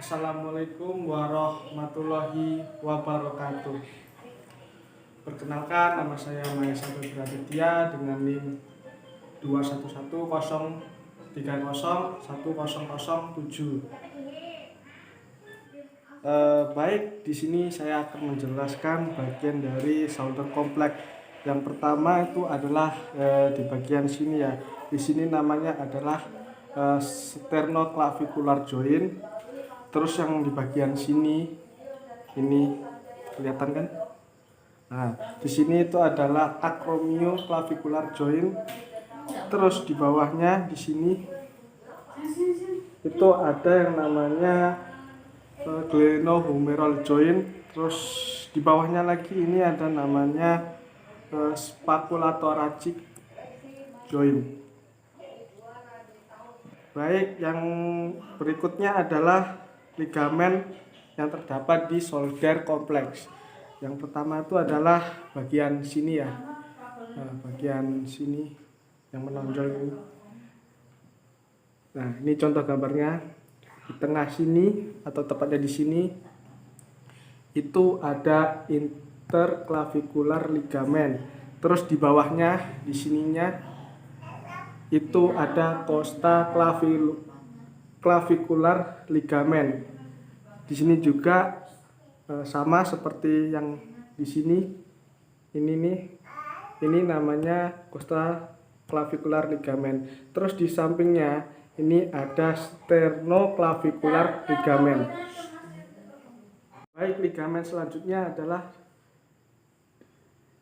Assalamualaikum warahmatullahi wabarakatuh. Perkenalkan, nama saya Mahesa Aditya dengan NIM 21103030107. Baik, di sini saya akan menjelaskan bagian dari solder kompleks. Yang pertama itu adalah di bagian sini ya. Di sini namanya adalah sternoclavicular joint. Terus yang di bagian sini ini kelihatan kan? Nah, di sini itu adalah acromioclavicular joint. Terus di bawahnya di sini itu ada yang namanya glenohumeral joint. Terus di bawahnya lagi ini ada namanya scapulathoracic joint. Baik, yang berikutnya adalah ligamen yang terdapat di solder kompleks. Yang pertama itu adalah bagian sini ya. Nah, bagian sini yang menonjol ini. Nah, ini contoh gambarnya. Di tengah sini atau tepatnya di sini itu ada interclavicular ligamen. Terus di bawahnya di sininya itu ada costa clavicular ligamen. Di sini juga sama seperti yang di sini. Ini nih, ini namanya costa clavicular ligamen. Terus di sampingnya ini ada sternoclavicular ligamen. Baik, ligamen selanjutnya adalah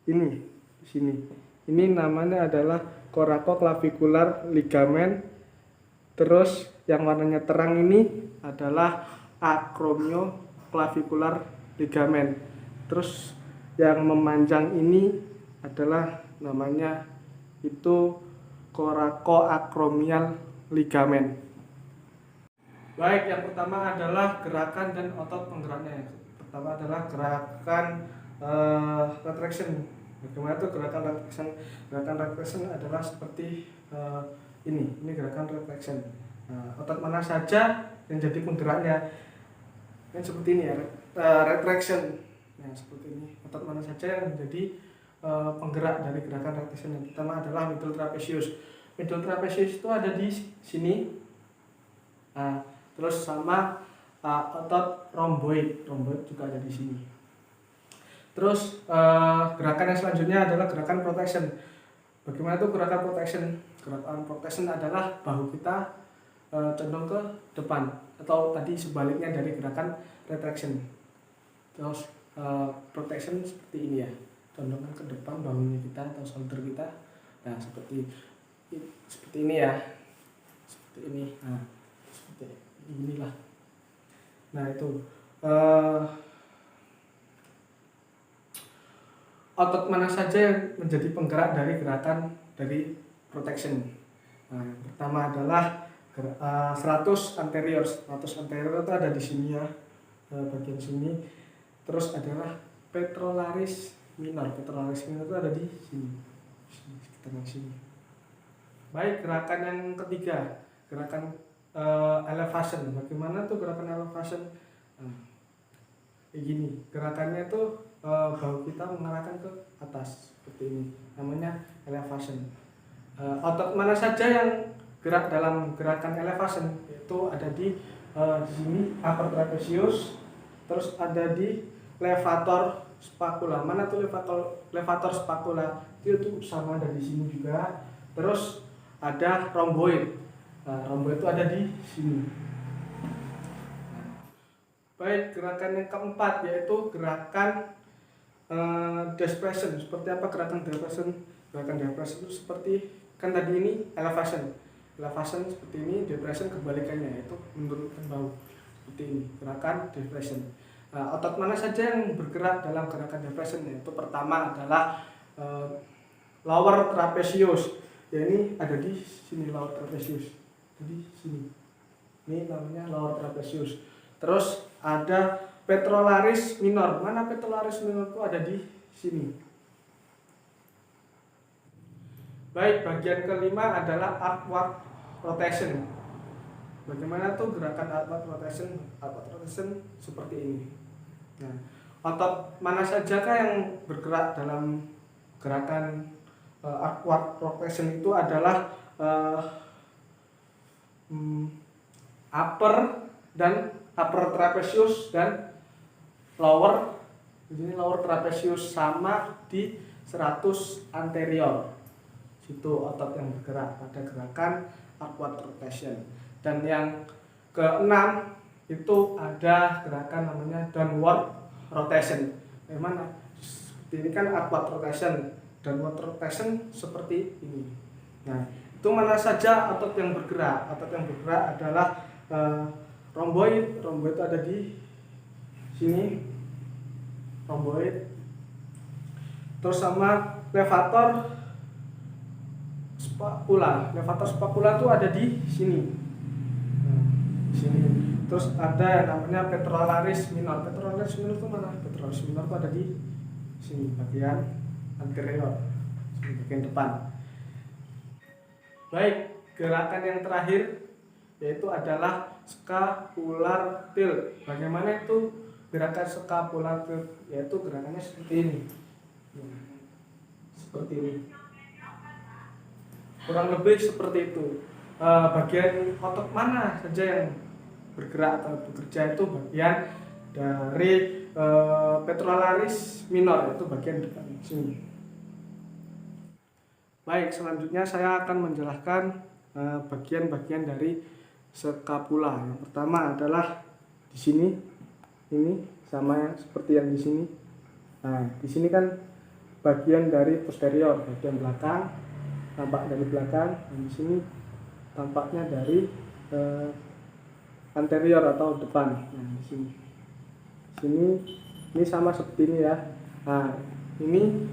ini di sini. Ini namanya adalah coracoclavicular ligamen. Terus yang warnanya terang ini adalah acromioclavicular ligamen. Terus yang memanjang ini adalah namanya itu coracoacromial ligamen. Baik, yang pertama adalah gerakan dan otot penggeraknya. Pertama adalah gerakan retraction. Bagaimana itu gerakan retraction? Gerakan retraction adalah seperti ini gerakan retraction. Otot mana saja yang jadi penggeraknya? Kan seperti ini ya, retraction. Nah, seperti ini. Otot mana saja yang menjadi penggerak dari gerakan retraction? Yang pertama adalah middle trapezius. Middle trapezius itu ada di sini. Terus sama otot rhomboid juga ada di sini. Terus gerakan yang selanjutnya adalah gerakan protection. Bagaimana itu gerakan protection? Gerakan protection adalah bahu kita condong ke depan, atau tadi sebaliknya dari gerakan retraction. Terus protection seperti ini ya, condongkan ke depan bahunya kita atau shoulder kita. Nah, seperti ini ya, seperti ini. Nah, seperti inilah. Nah, itu otot mana saja yang menjadi penggerak dari gerakan dari protection. Nah, yang pertama adalah 100 anterior. 100 anterior itu ada di sini ya, bagian sini. Terus adalah petrolaris minor. Petrolaris minor itu ada di sini, sekitar sini. Baik, gerakan yang ketiga, gerakan elevation. Bagaimana tuh gerakan elevation? Kayak gini. Gerakannya tuh bahu kita mengarahkan ke atas seperti ini. Namanya elevation. Otot mana saja yang gerak dalam gerakan elevation? Itu ada di sini upper trapezius. Terus ada di levator spacula. Mana tuh levator spacula? Itu sama ada di sini juga. Terus ada rhomboid. Nah, rhomboid itu ada di sini. Baik, gerakan yang keempat yaitu gerakan despression. Seperti apa gerakan despression? Gerakan despression itu seperti kan tadi ini elevation. Elevation seperti ini, depression kebalikannya, yaitu menurunkan bahu. Seperti ini, gerakan depression. Otot mana saja yang bergerak dalam gerakan depression? Yaitu pertama adalah lower trapezius. Ya, ini ada di sini lower trapezius. Jadi sini. Ini namanya lower trapezius. Terus ada petrolaris minor. Mana petrolaris minor itu ada di sini. Baik, bagian kelima adalah upward rotation. Bagaimana tuh gerakan outward rotation? Outward rotation seperti ini. Nah, otot mana saja kah yang bergerak dalam gerakan outward rotation itu adalah upper dan upper trapezius dan lower. Di sini lower trapezius sama di 100 anterior. Situ otot yang bergerak pada gerakan upward rotation. Dan yang keenam itu ada gerakan namanya downward rotation. Bagaimana? Ini kan upward rotation, downward rotation seperti ini. Nah, itu mana saja otot yang bergerak? Otot yang bergerak adalah rhomboid. Rhomboid ada di sini, rhomboid. Terus sama levator spapula. Levator spapula itu ada di sini. Nah, di sini. Terus ada yang namanya petrolaris minor. Petrolaris minor itu mana? Petrolaris minor itu ada di sini, bagian anterior, sini bagian depan. Baik, gerakan yang terakhir yaitu adalah scapular tilt. Bagaimana itu gerakan scapular tilt? Yaitu gerakannya seperti ini. Seperti ini. Kurang lebih seperti itu. Bagian otot mana saja yang bergerak atau bekerja itu bagian dari petrolaris minor, itu bagian depan sini. Baik, selanjutnya saya akan menjelaskan bagian-bagian dari scapula. Yang pertama adalah di sini, ini sama seperti yang di sini. Nah, di sini kan bagian dari posterior, bagian belakang, tampak dari belakang. Dan di sini tampaknya dari anterior atau depan. Nah, di sini. Ini sama seperti ini ya. Nah, ini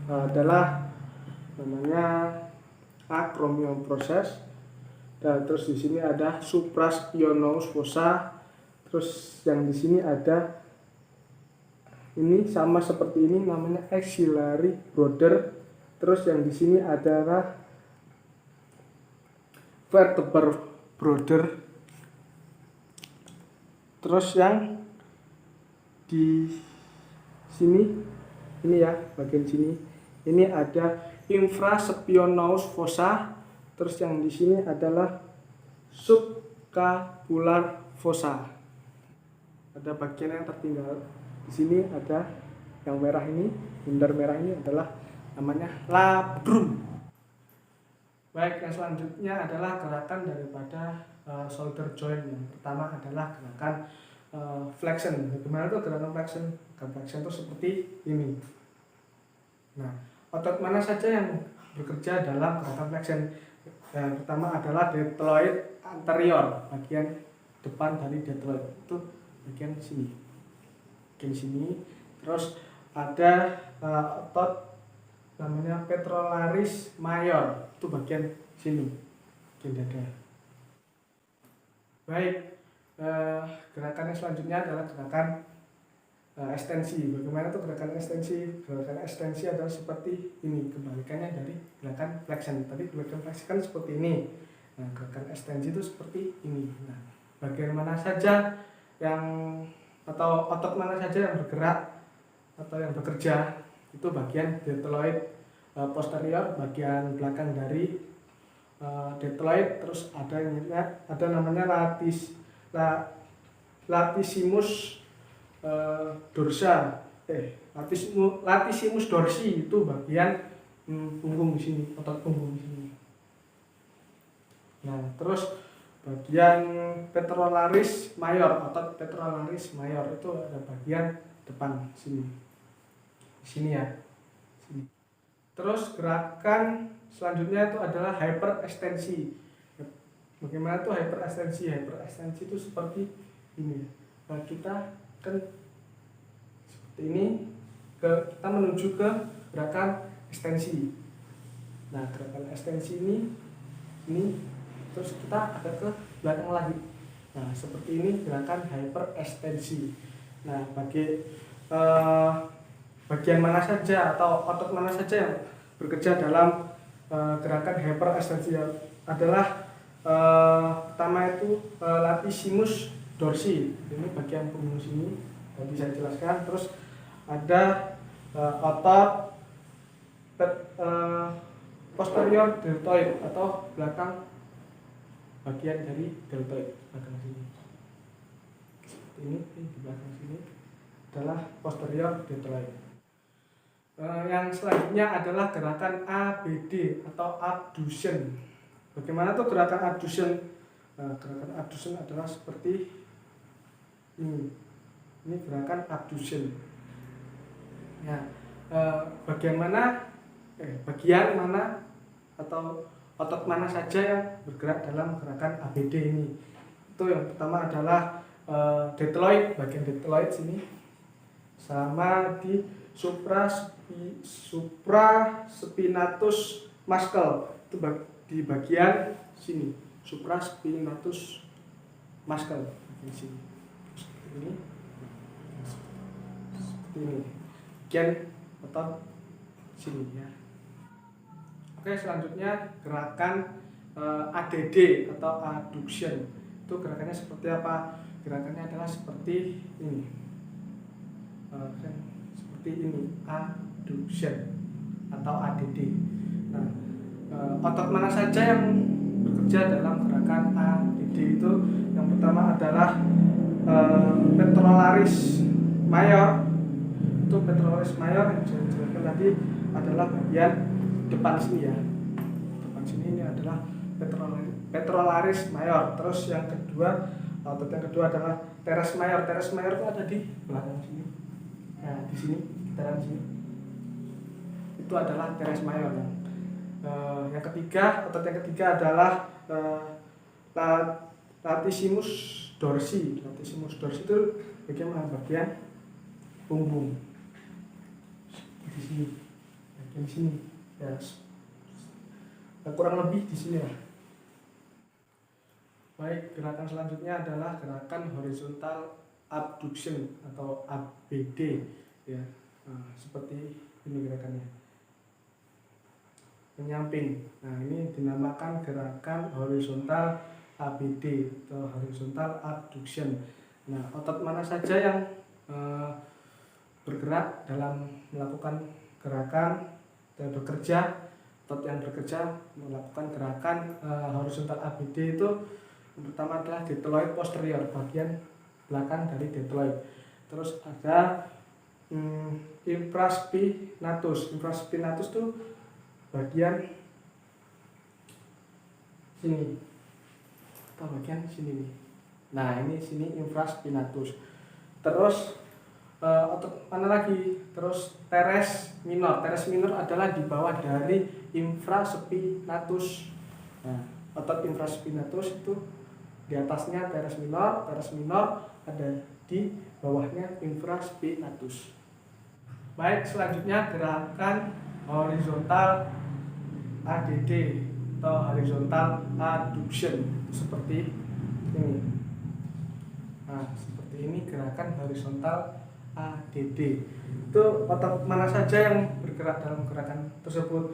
adalah namanya acromion-process. Dan terus di sini ada supraspionous fossa. Terus yang di sini ada ini sama seperti ini namanya axillary border. Terus yang di sini adalah vertebral border. Terus yang di sini ini ya, bagian sini ini ada infraspionous fossa. Terus yang di sini adalah subscapular fossa. Ada bagian yang tertinggal. Di sini ada yang merah ini, bundar merah ini adalah namanya labrum. Baik, yang selanjutnya adalah gerakan daripada shoulder joint. Yang pertama adalah gerakan flexion. Bagaimana tuh gerakan flexion? Gerakan flexion itu seperti ini. Nah, otot mana saja yang bekerja dalam gerakan flexion? Yang pertama adalah deltoid anterior, bagian depan dari deltoid itu bagian sini, bagian sini. Terus ada otot namanya petrolaris major, itu bagian sini, bagian dada. Baik, gerakan yang selanjutnya adalah gerakan ekstensi. Bagaimana tuh gerakan ekstensi? Gerakan ekstensi adalah seperti ini, kebalikannya dari gerakan flexion. Tadi gerakan flexion kan seperti ini. Nah, gerakan ekstensi itu seperti ini. Nah, bagian mana saja yang atau otot mana saja yang bergerak atau yang bekerja itu bagian deltoid posterior, bagian belakang dari deltoid. Terus ada namanya latissimus latissimus dorsi, itu bagian punggung sini, otot punggung sini. Nah, terus bagian petrolaris major, otot petrolaris major itu ada bagian depan sini. Di sini ya. Sini. Terus gerakan selanjutnya itu adalah hyperekstensi. Bagaimana tuh hyperekstensi? Hyperekstensi itu seperti ini. Nah, kita kan seperti ini, kita menuju ke gerakan ekstensi. Nah, gerakan ekstensi ini terus kita ada ke belakang lagi. Nah, seperti ini gerakan hyperekstensi. Nah, bagian mana saja atau otot mana saja yang bekerja dalam gerakan hyperekstensi adalah Pertama itu latissimus dorsi, ini bagian punggung sini tadi saya jelaskan. Terus ada otot posterior deltoid atau belakang, bagian dari deltoid belakang sini. Ini di belakang sini adalah posterior deltoid. Yang selanjutnya adalah gerakan ABD atau abduction. Bagaimana tuh gerakan abduction? Gerakan abduction adalah seperti ini. Ini gerakan abduction. Ya, bagian mana atau otot mana saja yang bergerak dalam gerakan ABD ini? Itu yang pertama adalah deltoid, bagian deltoid sini, sama di supraspinatus muscle, itu di bagian sini, supraspinatus muscle di sini. Seperti ini bagian otot sini ya. Oke, selanjutnya gerakan ADD atau adduction. Itu gerakannya seperti apa? Gerakannya adalah seperti ini. Seperti ini, adduction atau ADD. Nah, otot mana saja yang bekerja dalam gerakan ADD itu? Yang pertama adalah pectoralis major. Itu pectoralis major yang saya jelaskan tadi adalah bagian depan sini ya. Depan sini ini adalah pectoralis major. Terus yang kedua, otot yang kedua adalah teres major. Teres major itu ada di belakang sini. Nah, di sini, sekitaran sini. Itu adalah teres major. Yang ketiga, otot yang ketiga adalah latissimus dorsi. Latissimus dorsi itu bagian punggung. Di sini, bagian sini. Ya, kurang lebih di sini ya. Baik, gerakan selanjutnya adalah gerakan horizontal abduction atau ABD ya. Seperti ini gerakannya, menyamping. Nah, ini dinamakan gerakan horizontal ABD atau horizontal abduction. Nah, otot mana saja yang bergerak dalam melakukan gerakan dan bekerja, otot yang bekerja melakukan gerakan horizontal ABD itu yang pertama adalah deltoid posterior, bagian belakang dari deltoid. Terus ada infraspinatus. Infraspinatus itu bagian sini atau bagian sini nih. Nah, ini sini infraspinatus. Terus otot mana lagi? Terus teres minor. Teres minor adalah di bawah dari infraspinatus. Nah, otot infraspinatus itu di atasnya teres minor ada di bawahnya infraspinatus. Baik, selanjutnya gerakan horizontal ADD atau horizontal adduction seperti ini. Nah, seperti ini gerakan horizontal ADD. Itu otot mana saja yang bergerak dalam gerakan tersebut?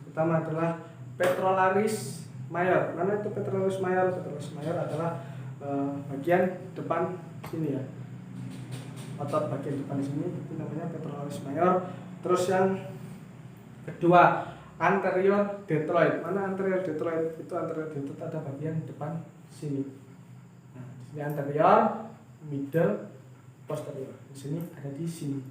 Pertama adalah pectoralis major. Mana itu pectoralis major? Pectoralis major adalah bagian depan sini ya. Otot bagian depan sini itu namanya pectoralis major. Terus yang kedua, anterior deltoid. Mana anterior deltoid? Itu anterior deltoid ada bagian depan sini. Nah, di sini anterior, middle, posterior. Di sini ada di sini.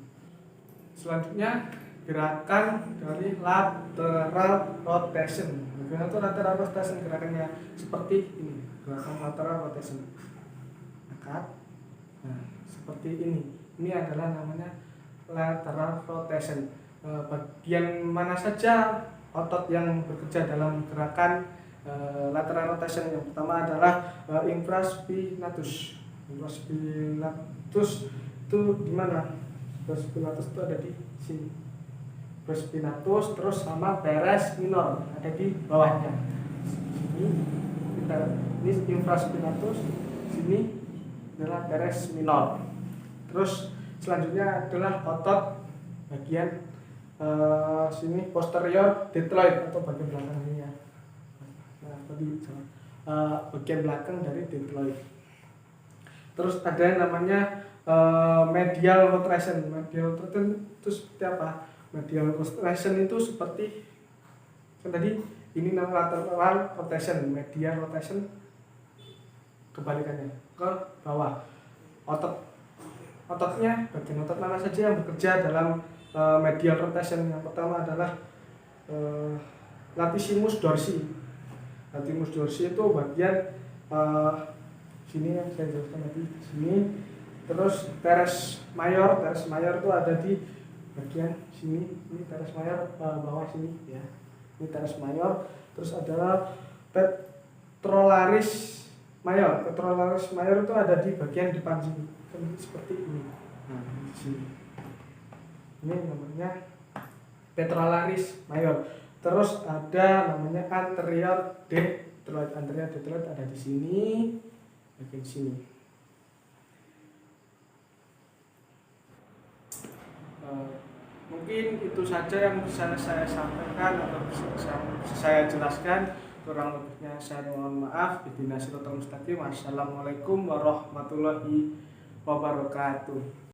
Selanjutnya gerakan dari lateral rotation. Bagaimana itu lateral rotation gerakannya? Seperti ini, gerakan lateral rotation. Angkat. Nah, seperti ini. Ini adalah namanya lateral rotation. Bagian mana saja otot yang bekerja dalam gerakan lateral rotation? Yang pertama adalah infraspinatus. Infraspinatus itu di mana? Infraspinatus itu ada di sini. Infraspinatus terus sama teres minor ada di bawahnya. Ini infraspinatus, sini adalah teres minor. Terus selanjutnya adalah otot bagian sini posterior deltoid atau bagian belakang ini ya. Nah, tadi bagian belakang dari dendroid. Terus ada yang namanya medial rotation. Medial rotation itu seperti apa? Medial rotation itu seperti kan tadi ini namanya lateral rotation, medial rotation kebalikannya ke bawah. Ototnya, bagian otot mana saja yang bekerja dalam medial rotation? Yang pertama adalah latissimus dorsi. Latissimus dorsi itu bagian sini yang saya jelaskan tadi, sini. Terus teres mayor itu ada di bagian sini. Ini teres mayor bawah sini ya. Ini teres mayor. Terus adalah petrolaris mayor. Petrolaris mayor itu ada di bagian depan sini. Seperti ini. Nah, di sini. Ini namanya petrolaris mayor. Terus ada namanya anterior dendroid. Anterior dendroid ada di sini, bagian sini. Mungkin itu saja yang bisa saya sampaikan atau bisa saya jelaskan. Kurang lebihnya saya mohon maaf. Wassalamualaikum warahmatullahi wabarakatuh.